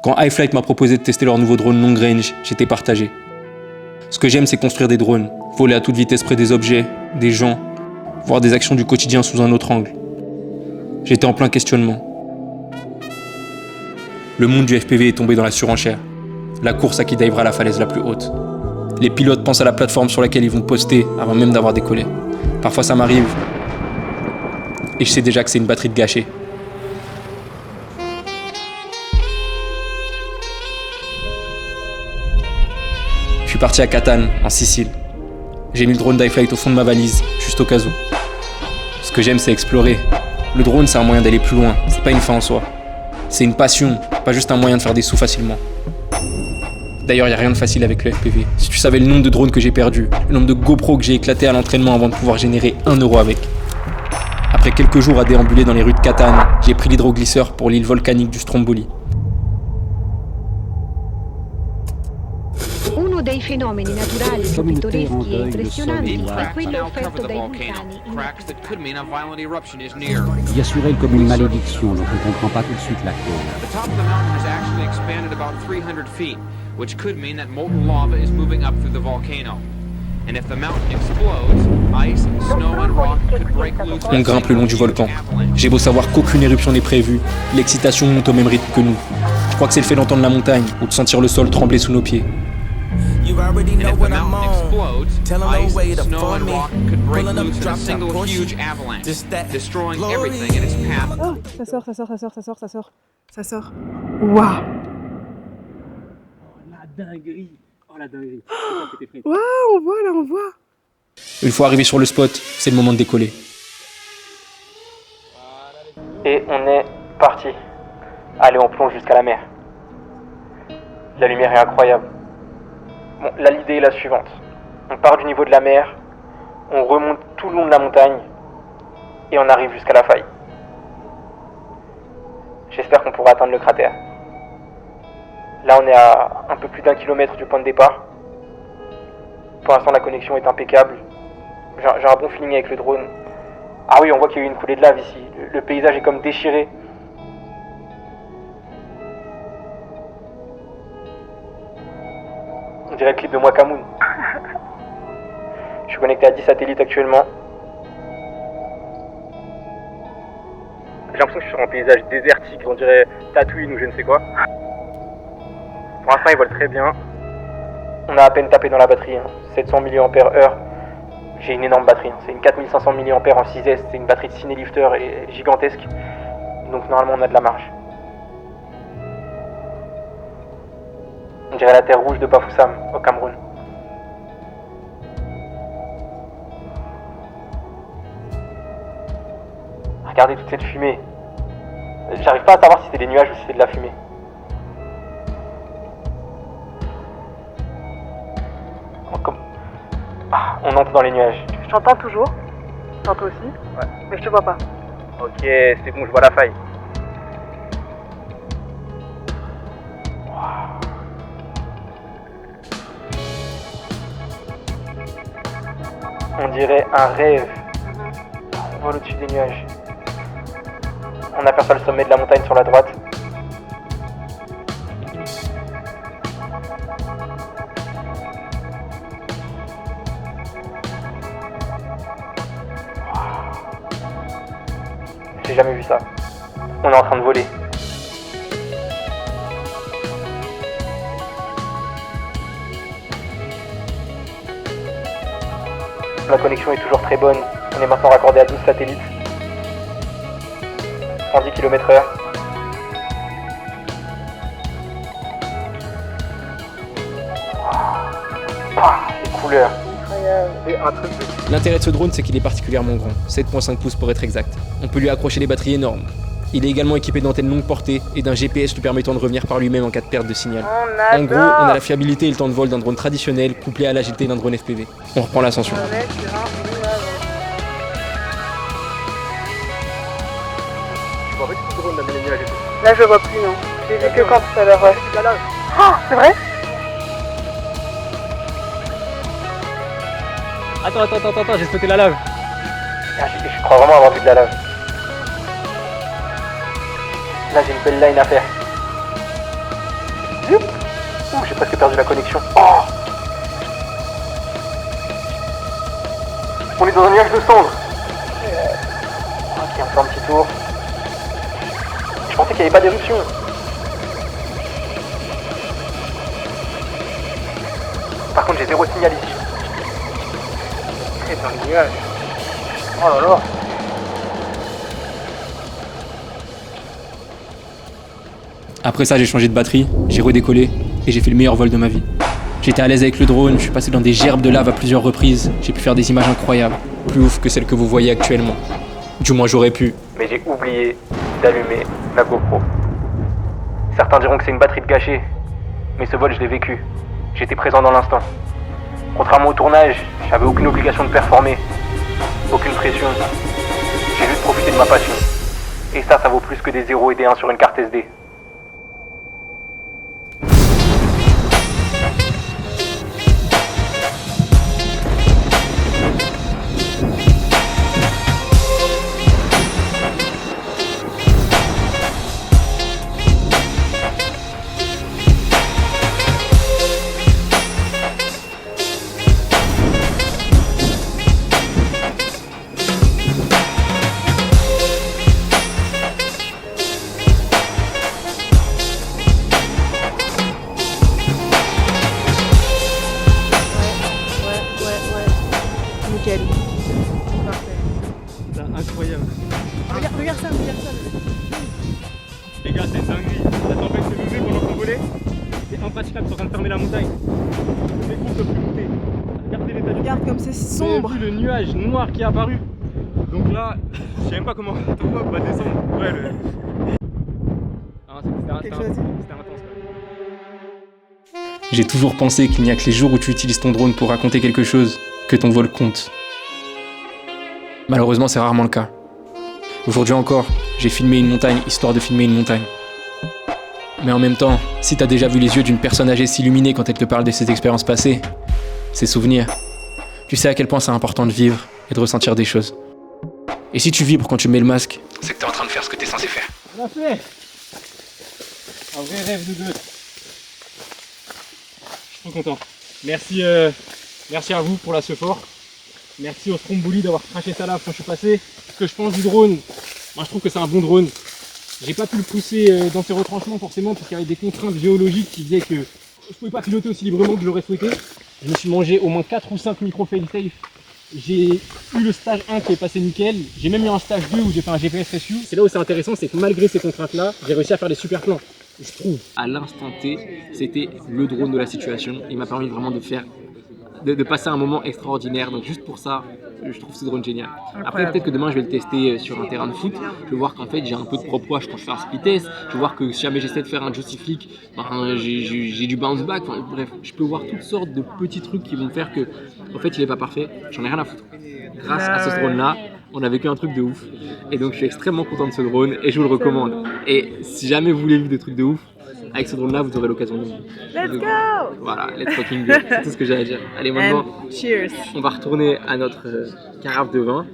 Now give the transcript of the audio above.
Quand iFlight m'a proposé de tester leur nouveau drone long range, j'étais partagé. Ce que j'aime, c'est construire des drones, voler à toute vitesse près des objets, des gens, voir des actions du quotidien sous un autre angle. J'étais en plein questionnement. Le monde du FPV est tombé dans la surenchère. La course à qui divera la falaise la plus haute. Les pilotes pensent à la plateforme sur laquelle ils vont poster avant même d'avoir décollé. Parfois ça m'arrive. Et je sais déjà que c'est une batterie de gâchée. Je suis parti à Catane, en Sicile. J'ai mis le drone d'iFlight au fond de ma valise, juste au cas où. Ce que j'aime, c'est explorer. Le drone, c'est un moyen d'aller plus loin, c'est pas une fin en soi. C'est une passion, pas juste un moyen de faire des sous facilement. D'ailleurs, y a rien de facile avec le FPV. Si tu savais le nombre de drones que j'ai perdus, le nombre de GoPro que j'ai éclaté à l'entraînement avant de pouvoir générer 1 euro avec. Après quelques jours à déambuler dans les rues de Catane, j'ai pris l'hydroglisseur pour l'île volcanique du Stromboli. Uno dei fenomeni naturali più pittoreschi e impressionanti è quello offerto dai vulcani. Il y a sur elle comme une malédiction dont on ne comprend pas tout de suite la cause. The top of the mountain has actually expanded about 300 feet, which could mean that molten lava is moving up through the volcano. And if the mountain explodes, ice, snow and rock could break loose. On grimpe le long du volcan. J'ai beau savoir qu'aucune éruption n'est prévue, l'excitation monte au même rythme que nous. Je crois que c'est le fait d'entendre la montagne ou de sentir le sol trembler sous nos pieds. You already And know if the what I'm mountain on. explodes, Tell 'em no ice, way to snow for and me. rock could break Pulling up loose in a drop top single Porsche. huge avalanche, Just that destroying glory. everything in its path. Oh, ça sort. Waouh. La dinguerie. Oh la dinguerie. Waouh, on voit. Une fois arrivé sur le spot, c'est le moment de décoller. Et on est parti. Allez, on plonge jusqu'à la mer. La lumière est incroyable. Bon, là, l'idée est la suivante. On part du niveau de la mer, on remonte tout le long de la montagne, et on arrive jusqu'à la faille. J'espère qu'on pourra atteindre le cratère. Là, on est à un peu plus d'1 kilomètre du point de départ. Pour l'instant, la connexion est impeccable. J'ai un bon feeling avec le drone. Ah oui, on voit qu'il y a eu une coulée de lave ici. Le paysage est comme déchiré. On dirait le clip de Mwakamoon. Je suis connecté à 10 satellites actuellement. J'ai l'impression que je suis sur un paysage désertique, on dirait Tatooine ou je ne sais quoi. Pour l'instant, il vole très bien. On a à peine tapé dans la batterie, 700 mAh. J'ai une énorme batterie, c'est une 4500 mAh en 6S, c'est une batterie de Cinelifter et gigantesque. Donc normalement, on a de la marge. On dirait la terre rouge de Bafoussam, au Cameroun. Regardez toute cette fumée. J'arrive pas à savoir si c'est des nuages ou si c'est de la fumée. On entre dans les nuages. Je t'entends toujours. Tantôt aussi. Ouais. Mais je te vois pas. Ok, c'est bon, je vois la faille. On dirait un rêve. On vole au-dessus des nuages. On aperçoit le sommet de la montagne sur la droite. J'ai jamais vu ça. On est en train de voler. La connexion est toujours très bonne. On est maintenant raccordé à 12 satellites. 110 km/h. Les couleurs. L'intérêt de ce drone, c'est qu'il est particulièrement grand, 7.5 pouces pour être exact. On peut lui accrocher des batteries énormes. Il est également équipé d'antennes longue portée et d'un GPS lui permettant de revenir par lui-même en cas de perte de signal. En gros, on a la fiabilité et le temps de vol d'un drone traditionnel couplé à l'agilité d'un drone FPV. On reprend l'ascension. Là, je vois plus, non. J'ai vu que quand tout à l'heure. Ouais. Oh, c'est vrai? Attends, j'ai spoté la lave. Je crois vraiment avoir vu de la lave. Là, j'ai une belle line à faire. perdu la connexion. Oh! On est dans un nuage de cendres. Ok, on fait un petit tour. Je pensais qu'il n'y avait pas d'éruption. Par contre, j'ai 0 signal ici. C'est un nuage. Oh là là. Après ça, j'ai changé de batterie, j'ai redécollé et j'ai fait le meilleur vol de ma vie. J'étais à l'aise avec le drone, je suis passé dans des gerbes de lave à plusieurs reprises, j'ai pu faire des images incroyables, plus ouf que celles que vous voyez actuellement. Du moins j'aurais pu. Mais j'ai oublié d'allumer la GoPro. Certains diront que c'est une batterie de gâchée, mais ce vol je l'ai vécu. J'étais présent dans l'instant. Contrairement au tournage, j'avais aucune obligation de performer, aucune pression. J'ai juste profité de ma passion. Et ça vaut plus que des 0 et des 1 sur une carte SD. Nickel. Parfait. C'est incroyable. Regarde ça. Les gars, c'est une dinguerie. La tempête s'est levée pendant qu'on volait. C'est impraticable, ils sont en train de fermer la montagne. Les groupes peuvent plus monter. Regardez l'état du Regarde comme c'est sombre. Vous avez vu le nuage noir qui est apparu. Donc là, je sais même pas comment on va descendre. Ouais, c'était intense. J'ai toujours pensé qu'il n'y a que les jours où tu utilises ton drone pour raconter quelque chose que ton vol compte. Malheureusement, c'est rarement le cas. Aujourd'hui encore, j'ai filmé une montagne histoire de filmer une montagne. Mais en même temps, si t'as déjà vu les yeux d'une personne âgée s'illuminer quand elle te parle de ses expériences passées, ses souvenirs, tu sais à quel point c'est important de vivre et de ressentir des choses. Et si tu vibres quand tu mets le masque, c'est que t'es en train de faire ce que t'es censé faire. On l'a fait. Un vrai rêve de deux. Je suis trop content. Merci, merci à vous pour la Sephore. Merci au Stromboli d'avoir craché ça là quand je suis passé. Ce que je pense du drone, moi je trouve que c'est un bon drone. J'ai pas pu le pousser dans ses retranchements forcément parce qu'il y avait des contraintes géologiques qui faisaient que je pouvais pas piloter aussi librement que j'aurais souhaité. Je me suis mangé au moins 4 ou 5 micro fail-safe. J'ai eu le stage 1 qui est passé nickel. J'ai même eu un stage 2 où j'ai fait un GPS rescue. C'est là où c'est intéressant, c'est que malgré ces contraintes là, j'ai réussi à faire des super plans. Je trouve. À l'instant T, c'était le drone de la situation. Il m'a permis vraiment de passer un moment extraordinaire. Donc juste pour ça, je trouve ce drone génial. Après, peut-être que demain, je vais le tester sur un terrain de foot. Je vais voir qu'en fait, j'ai un peu de propre wash quand je fais un split test. Je vais voir que si jamais j'essaie de faire un juicy flick, j'ai du bounce back. Enfin, bref, je peux voir toutes sortes de petits trucs qui vont faire que, en fait, il est pas parfait. J'en ai rien à foutre. Grâce à ce drone-là, on a vécu un truc de ouf. Et donc, je suis extrêmement content de ce drone et je vous le recommande. Et si jamais vous voulez vivre des trucs de ouf, avec ce drone là, vous aurez l'occasion de vivre. Let's go! Voilà, let's fucking go. C'est tout ce que j'ai à dire. Allez, maintenant, Cheers! on va retourner à notre carafe de vin.